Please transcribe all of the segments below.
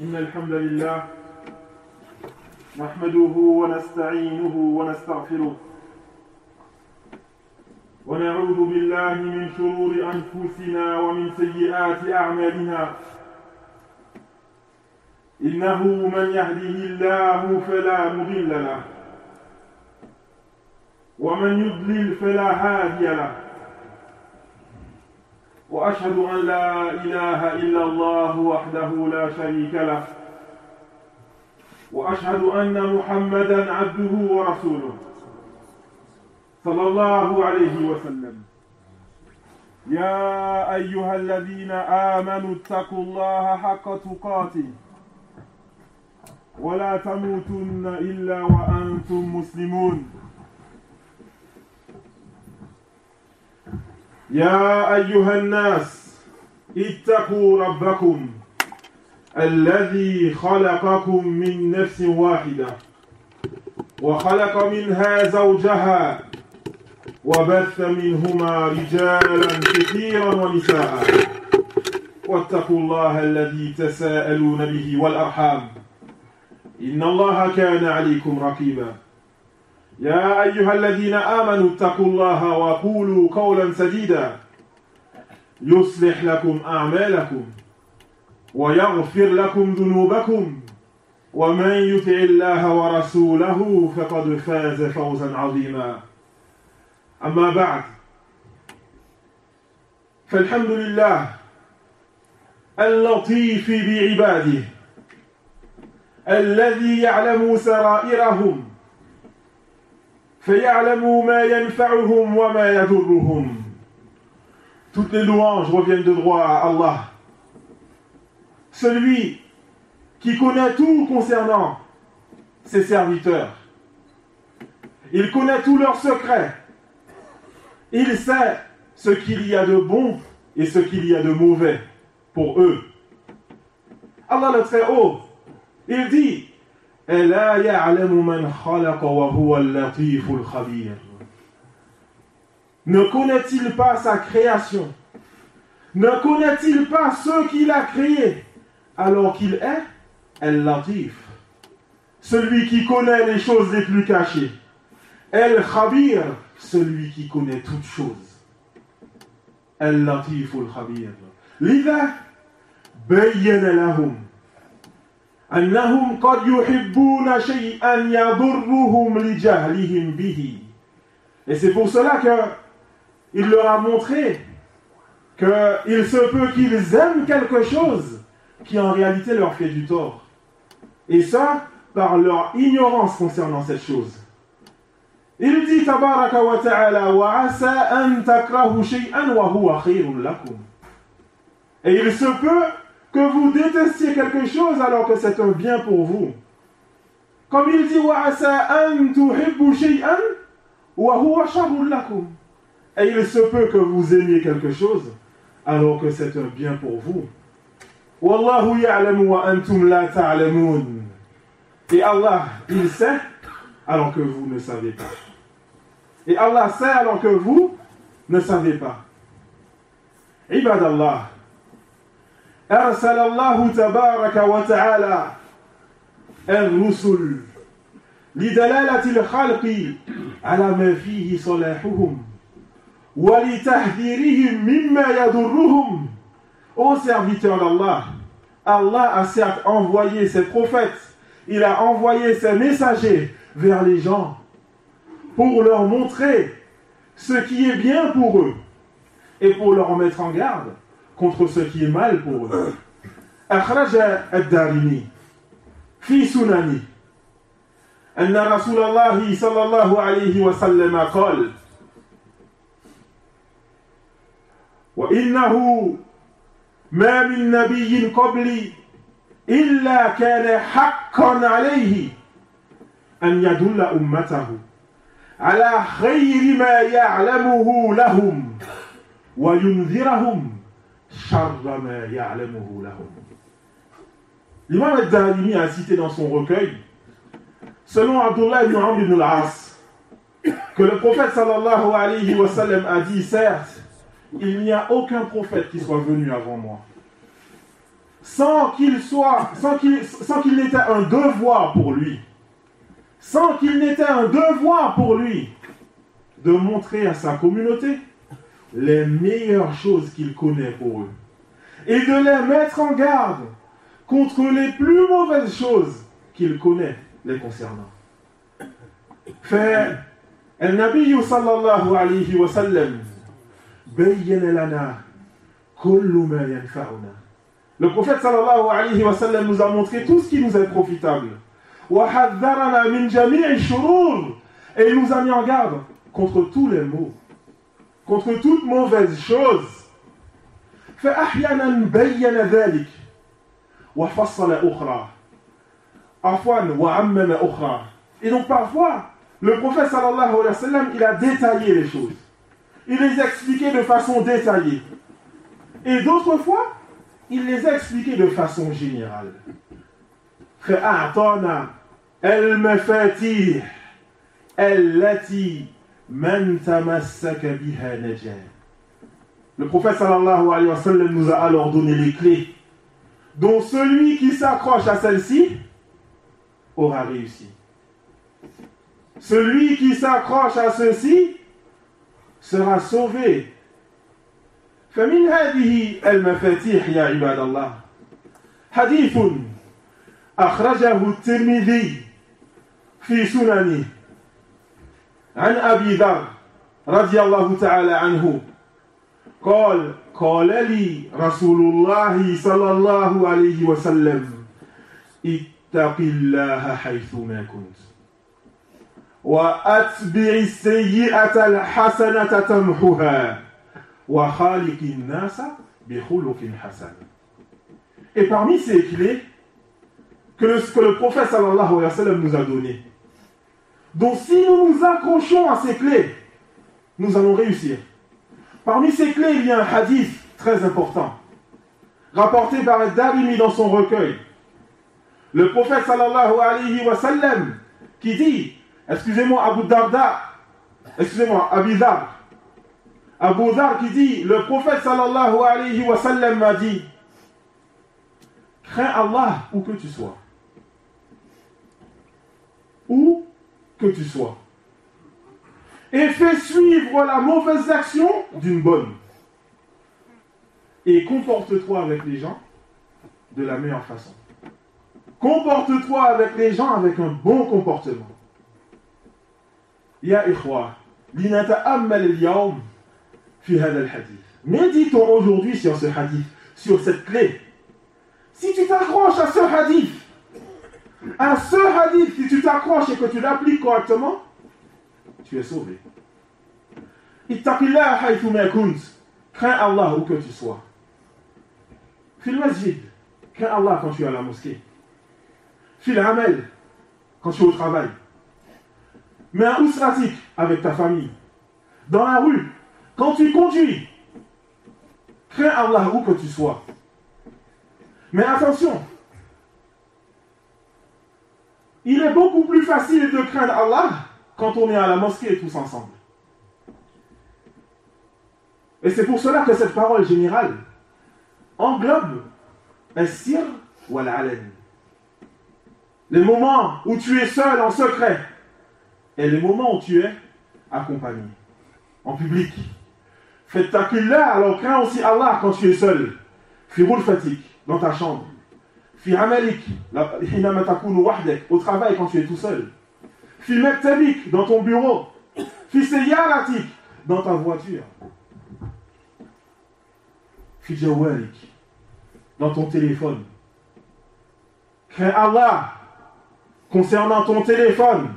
إن الحمد لله نحمده ونستعينه ونستغفره ونعوذ بالله من شرور أنفسنا ومن سيئات أعمالنا إنه من يهده الله فلا مضل له ومن يضلل فلا هادي له وأشهد أن لا إله إلا الله وحده لا شريك له وأشهد أن محمدًا عبده ورسوله صلى الله عليه وسلم يا أيها الذين آمنوا اتقوا الله حق تقاته ولا تموتن إلا وأنتم مسلمون يا أيها الناس اتقوا ربكم الذي خلقكم من نفس واحدة وخلق منها زوجها وبث منهما رجالا كثيرا ونساء واتقوا الله الذي تساءلون به والأرحام إن الله كان عليكم رقيبا يا أيها الذين آمنوا اتقوا الله وقولوا قولا سديدا يصلح لكم أعمالكم ويغفر لكم ذنوبكم ومن يطع الله ورسوله فقد فاز فوزا عظيما أما بعد فالحمد لله اللطيف بعباده الذي يعلم سرائرهم فيعلم ما ينفعهم وما يضرهم. Toutes les louanges reviennent de droit à Allah, celui qui connaît tout concernant ses serviteurs. Il connaît tous leurs secrets. Il sait ce qu'il y a de bon et ce qu'il y a de mauvais pour eux. Allah le Très-Haut, il dit ألا يعلم من خلق وهو اللطيف الخبير. Ne connaît-il pas sa création? Ne connaît-il pas ce qu'il a créé alors qu'il est El-Latif, celui qui connaît les choses les plus cachées, El-Khabir, celui qui connaît toutes choses. El-Latif al-Khabir. لذا بين لهم أنهم قد يحبون شيئا يضرهم لجهلهم به. Et c'est pour cela qu'il leur a montré qu'il se peut qu'ils aiment quelque chose qui en réalité leur fait du tort. Et ça, par leur ignorance concernant cette chose. Il dit tabaraka wa ta'ala wa asa an takrahu shay'an wa huwa khayrun lakum. Et il se peut que vous détestiez quelque chose alors que c'est un bien pour vous. Comme il dit wa asa an tuhibbu shay'an wa huwa sharrun lakum. Et il se peut que vous aimiez quelque chose alors que c'est un bien pour vous. Wallahu ya'lamu wa antum la ta'lamun. Et Allah, il sait alors que vous ne savez pas. Et Allah sait alors que vous ne savez pas. Ibadallah. أرسل الله تبارك وتعالى الرسل لدلالة الخلق على ما فيه صلاحهم وَلِتَحْذِيرِهِمْ مِمَّا يَضُرُّهُمْ. Ô serviteurs d'Allah, Allah a certes envoyé ses prophètes, il a envoyé ses messagers vers les gens pour leur montrer ce qui est bien pour eux et pour leur mettre en garde contre ce qui est mal pour eux. أخرج الدارمي في سننه أن رسول الله صلى الله عليه وسلم قال وإنه ما من نبي قبلي إلا كان حقا عليه أن يدل أمته على خير ما يعلمه لهم وينذرهم شر ما يعلمه لهم. L'imam al-Darimi a cité dans son recueil, selon Abdullah ibn Amr ibn al-As, que le prophète sallallahu alayhi wa sallam a dit, certes, il n'y a aucun prophète qui soit venu avant moi. sans qu'il n'était un devoir pour lui, sans qu'il n'était un devoir pour lui de montrer à sa communauté les meilleures choses qu'il connaît pour eux et de les mettre en garde contre les plus mauvaises choses qu'il connaît les concernant. فالنبي صلى الله عليه وسلم بين لنا كل ما ينفعنا. Le prophète sallallahu alayhi wa sallam nous a montré tout ce qui nous est profitable. وحذرنا من جميع الشرور. Et il nous a mis en garde contre tous les maux, contre toute mauvaise chose. فأحيانا بين ذلك وفصل أخرى عفوا وعمم أخرى. Et donc parfois le prophète sallallahu alayhi wa sallam, il a détaillé les choses. Il les a expliquées de façon détaillée. Et d'autres fois, il les a expliquées de façon générale. فأعطانا المفاتيح التي من تمسك بها نجا. Le prophète sallallahu alayhi wa sallam nous a alors donné les clés dont celui qui s'accroche à celle-ci aura réussi. Celui qui s'accroche à ceci sera sauvé. فمن هذه المفاتيح يا عباد الله حديث أخرجه الترمذي في سننه عن أبي ذر رضي الله تعالى عنه قال لي رسول الله صلى الله عليه وسلم اتق الله حيثما كنت وأتبع السيئة الحسنة تمحها وخالق الناس بخلق حسن. Et parmi ces clés que le prophète sallallahu alayhi wa sallam nous a données, donc si nous nous accrochons à ces clés, nous allons réussir. Parmi ces clés, il y a un hadith très important, rapporté par Ad-Darimi dans son recueil. Le prophète sallallahu alayhi wa sallam qui dit, Abu Dhar, Abu Dhar qui dit, le prophète sallallahu alayhi wa sallam m'a dit, crains Allah où que tu sois. Où que tu sois. Et fais suivre la mauvaise action d'une bonne. Et comporte-toi avec les gens de la meilleure façon. Comporte-toi avec les gens avec un bon comportement. Ya ikhwa, linata'ammal al-yawm fi hadha al-hadith. Méditons aujourd'hui sur ce hadith, sur cette clé. Si tu t'accroches à ce hadith, si tu t'accroches et que tu l'appliques correctement, tu es sauvé. Ittaqillah haythuma kunt. Crains Allah où que tu sois. Fil masjid. Crains Allah quand tu es à la mosquée. Fil amal. Quand tu es au travail. Mais un usratik avec ta famille. Dans la rue. Quand tu conduis. Crains Allah où que tu sois. Mais attention. Il est beaucoup plus facile de craindre Allah quand on est à la mosquée tous ensemble. Et c'est pour cela que cette parole générale englobe as-sir wal-alan. Les moments où tu es seul en secret et les moments où tu es accompagné en public. Faites taqillah, alors crains aussi Allah quand tu es seul. Fi ghurfatik, dans ta chambre. Fi amalik, hinama takunu wahdek, au travail quand tu es tout seul. Fi maktabik, dans ton bureau. Fi sayyaratik, dans ta voiture. Fi jawalik, dans ton téléphone. Crains Allah concernant ton téléphone,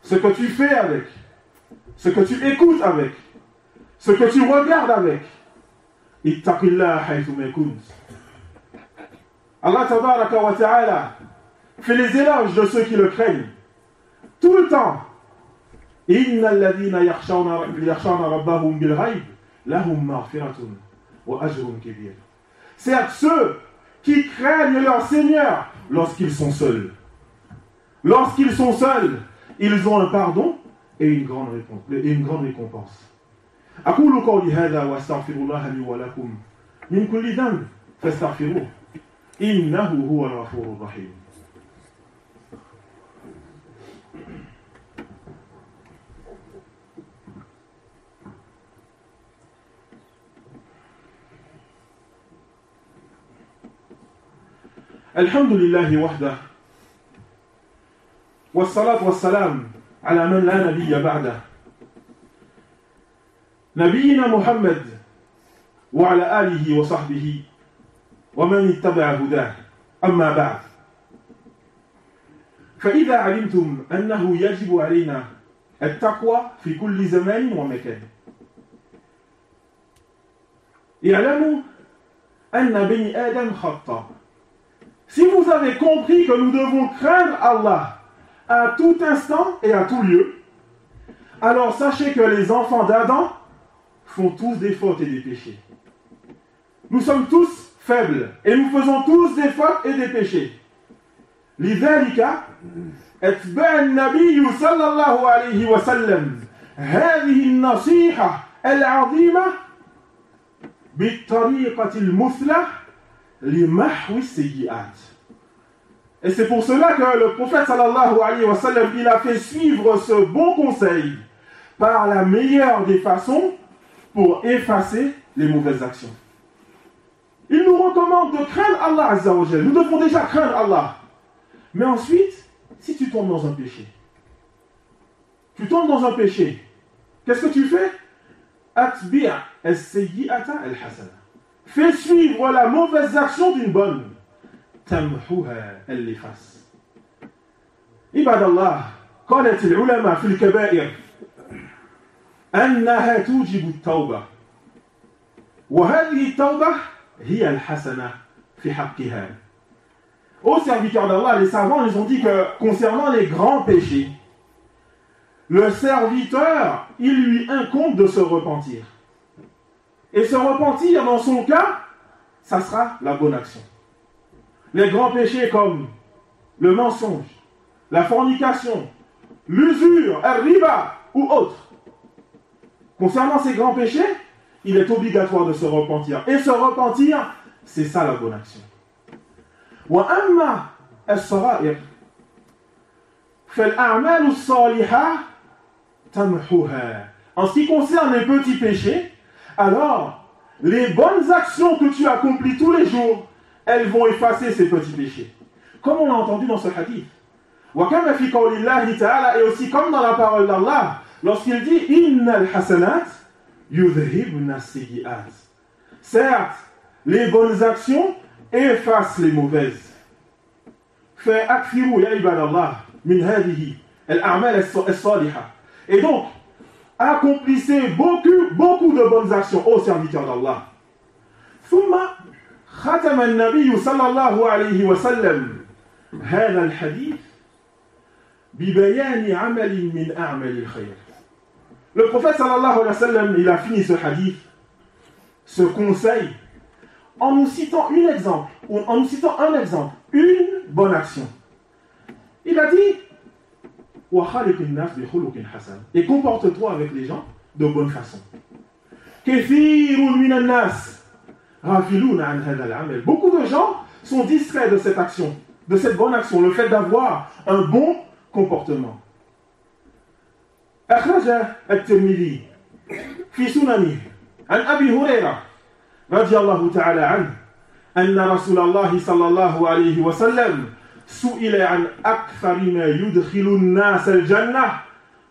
ce que tu fais avec, ce que tu écoutes avec, ce que tu regardes avec. Ittaqillah haythuma kunt. Allah tabaraka wa ta'ala fait les éloges de ceux qui le craignent tout le temps. Innal ladhina yakhshawna rabbahum bil ghayb lahum maghfiratun wa ajrun kabir. Certes, ceux qui craignent leur Seigneur lorsqu'ils sont seuls. Lorsqu'ils sont seuls, ils ont un pardon et une grande récompense. أقول قولي هذا وأستغفر الله لي ولكم من كل ذنب فاستغفروه إنه هو الغفور الرحيم. الحمد لله وحده والصلاة والسلام على من لا نبي بعده نبينا محمد وعلى آله وصحبه ومن اتبع هداه. أما بعد، فإذا علمتم أنه يجب علينا التقوى في كل زمان ومكان، اعلموا أن بني آدم خطأ. Si vous avez compris que nous devons craindre Allah à tout instant et à tout lieu, alors sachez que les enfants d'Adam font tous des fautes et des péchés. Nous sommes tous faibles et nous faisons tous des fautes et des péchés. لذلك اتبع النبي صلى الله عليه وسلم هذه النصيحة العظيمة بالطريقة المثلى لمحو السيئات. Et c'est pour cela que le prophète sallallahu alayhi wa sallam, il a fait suivre ce bon conseil par la meilleure des façons pour effacer les mauvaises actions. Il nous recommande de craindre Allah Azza wa Jal. Nous devons déjà craindre Allah. Mais ensuite, si tu tombes dans un péché, qu'est-ce que tu fais? Atbi' as-sayyi'ata al-hasana. Fais suivre la mauvaise action d'une bonne. Tamhuha, elle l'efface. Ibadallah, قالت العلماء في الكبائر أنها توجب التوبة وهذه التوبة هي الحسنة في حقها. Aux serviteurs d'Allah, les savants, ils ont dit que concernant les grands péchés, le serviteur, il lui incombe de se repentir. Et se repentir, dans son cas, ça sera la bonne action. Les grands péchés comme le mensonge, la fornication, l'usure, le riba ou autres. Concernant ces grands péchés, il est obligatoire de se repentir. Et se repentir, c'est ça la bonne action. وأما الصغائر فالأعمال الصالحة تمحوها. En ce qui concerne les petits péchés, alors les bonnes actions que tu accomplis tous les jours, elles vont effacer ces petits péchés. Comme on l'a entendu dans ce hadith. وكما في قول الله تعالى, et aussi comme dans la parole d'Allah, lorsqu'il dit إن الحسنات يذهبن السيئات. Certes, les bonnes actions efface les mauvaises. فأكثروا يا عباد الله من هذه الأعمال الصالحة. Et donc, accomplissez beaucoup de bonnes actions aux serviteurs d'Allah. ثم ختم النبي صلى الله عليه وسلم هذا الحديث ببيان عمل من أعمال الخير. Le prophète sallallahu alayhi wa sallam, il a fini ce hadith, ce conseil, en nous citant un exemple, une bonne action. Il a dit وَخَالِقِ النَّاسِ بِخُلُقٍ حَسَنٍ. Et comporte-toi avec les gens de bonne façon. كَثِيرٌ مِنَ النَّاسِ غَافِلُونَ عَنْ هَذَا الْعَمَلِ. Beaucoup de gens sont distraits de cette action, de cette bonne action, le fait d'avoir un bon comportement. أخرج الترمذي في سننه عن أبي هريرة رضي الله تعالى عنه أن رسول الله صلى الله عليه وسلم سئل عن أكثر ما يدخل الناس الجنة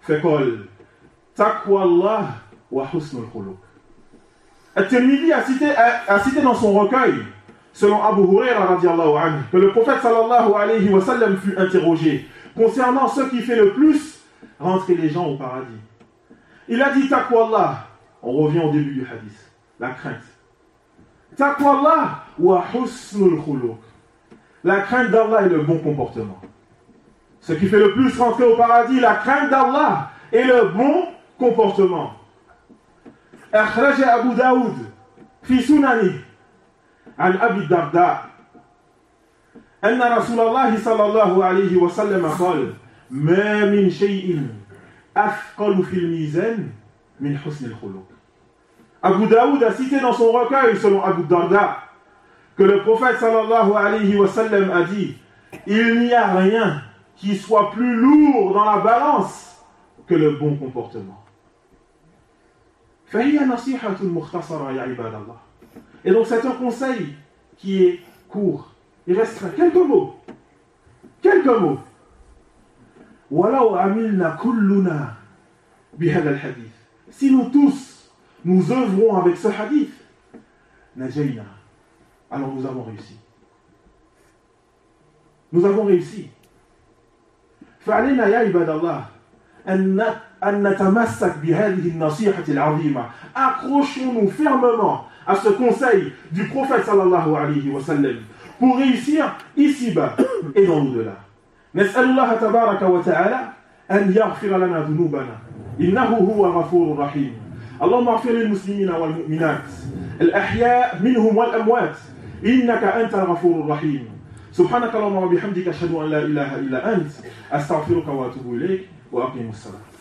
فقال تقوى الله وحسن الخلق. الترمذي a cité dans son recueil, selon Abu Huraira radiallahu anhu, que le prophète sallallahu alayhi wa sallam fut interrogé concernant ce qui fait le plus rentrer les gens au paradis. Il a dit taqwa Allah. On revient au début du hadith, la crainte. Taqwa Allah wa husnul khuluq. La crainte d'Allah et le bon comportement. Ce qui fait le plus rentrer au paradis, la crainte d'Allah et le bon comportement. أخرج أبو داود في سننه عن أبي الدرداء أن رسول الله صلى الله عليه وسلم قال ما من شيء أثقل في الميزان من حسن الخلق. Abu Daoud a cité dans son recueil, selon Abu Darda, que le prophète sallallahu alayhi wa sallam a dit, il n'y a rien qui soit plus lourd dans la balance que le bon comportement. فهي نصيحة مختصرة يا عباد الله. Et donc c'est un conseil qui est court. Il restera quelques mots. Quelques mots. ولو عملنا كلنا بهذا الحديث. Si nous tous, nous œuvrons avec ce hadith, نجينا. Alors nous avons réussi. Nous avons réussi. فعلينا يا عباد الله أن نتمسك بهذه النصيحة العظيمة. Accrochons-nous fermement à ce conseil du prophète sallallahu alayhi wa sallam pour réussir ici-bas et dans l'au-delà. نسأل الله تبارك وتعالى أن يغفر لنا ذنوبنا إنه هو الغفور الرحيم. اللهم اغفر للمسلمين والمؤمنات الأحياء منهم والأموات إنك أنت الغفور الرحيم. سبحانك اللهم وبحمدك أشهد أن لا إله إلا أنت أستغفرك وأتوب إليك وأقيم الصلاة.